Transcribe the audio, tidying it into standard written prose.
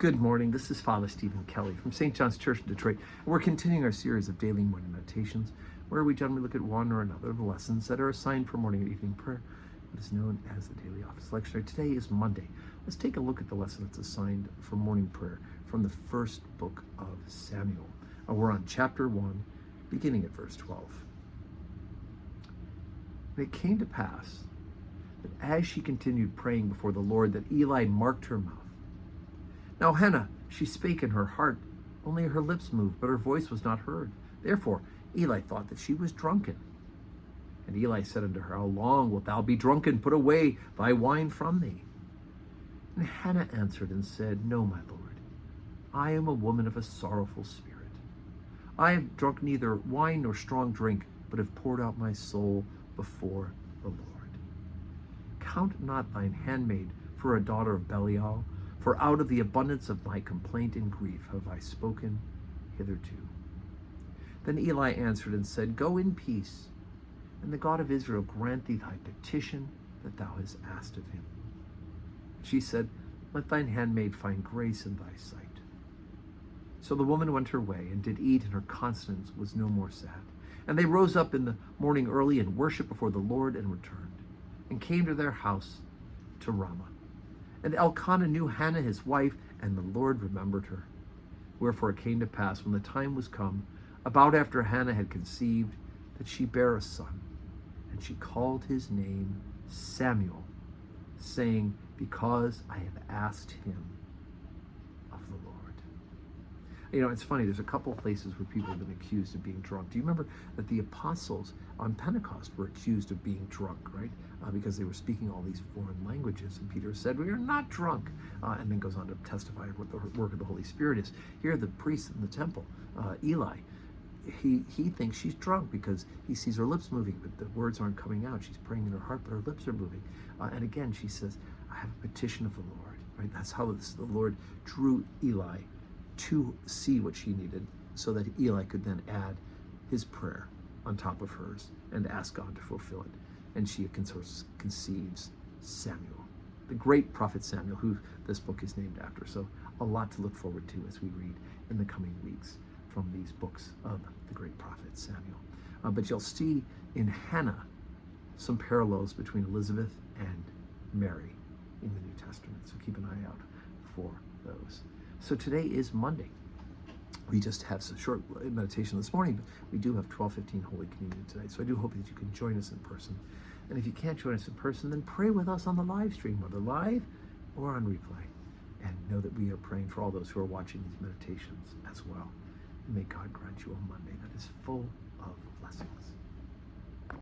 Good morning. This is Father Stephen Kelly from St. John's Church in Detroit. And we're continuing our series of daily morning meditations, where we generally look at one or another of the lessons that are assigned for morning and evening prayer, what is known as the Daily Office Lectionary. Today is Monday. Let's take a look at the lesson that's assigned for morning prayer from the first book of Samuel. We're on chapter 1, beginning at verse 12. And it came to pass that as she continued praying before the Lord, that Eli marked her mouth. Now Hannah, she spake in her heart, only her lips moved, but her voice was not heard. Therefore Eli thought that she was drunken. And Eli said unto her, How long wilt thou be drunken? Put away thy wine from thee. And Hannah answered and said, No, my Lord, I am a woman of a sorrowful spirit. I have drunk neither wine nor strong drink, but have poured out my soul before the Lord. Count not thine handmaid for a daughter of Belial, for out of the abundance of my complaint and grief have I spoken hitherto. Then Eli answered and said, Go in peace, and the God of Israel grant thee thy petition that thou hast asked of him. She said, Let thine handmaid find grace in thy sight. So the woman went her way, and did eat, and her conscience was no more sad. And they rose up in the morning early, and worshipped before the Lord, and returned, and came to their house to Ramah. And Elkanah knew Hannah his wife, and the Lord remembered her. Wherefore it came to pass, when the time was come, about after Hannah had conceived, that she bare a son. And she called his name Samuel, saying, Because I have asked him of the Lord. You know, it's funny, there's a couple of places where people have been accused of being drunk. Do you remember that the apostles on Pentecost were accused of being drunk, right? Because they were speaking all these foreign languages. And Peter said, We are not drunk. And then goes on to testify of what the work of the Holy Spirit is. Here, the priest in the temple, Eli, he thinks she's drunk because he sees her lips moving, but the words aren't coming out. She's praying in her heart, but her lips are moving. And again, she says, I have a petition of the Lord, right? That's how the Lord drew Eli to see what she needed, so that Eli could then add his prayer on top of hers and ask God to fulfill it. And she conceives Samuel, the great prophet Samuel, who this book is named after. So a lot to look forward to as we read in the coming weeks from these books of the great prophet Samuel. But you'll see in Hannah some parallels between Elizabeth and Mary in the New Testament. So keep an eye out for those. So today is Monday. We just have some short meditation this morning, but we do have 12:15 Holy Communion today. So I do hope that you can join us in person. And if you can't join us in person, then pray with us on the live stream, whether live or on replay. And know that we are praying for all those who are watching these meditations as well. And may God grant you a Monday that is full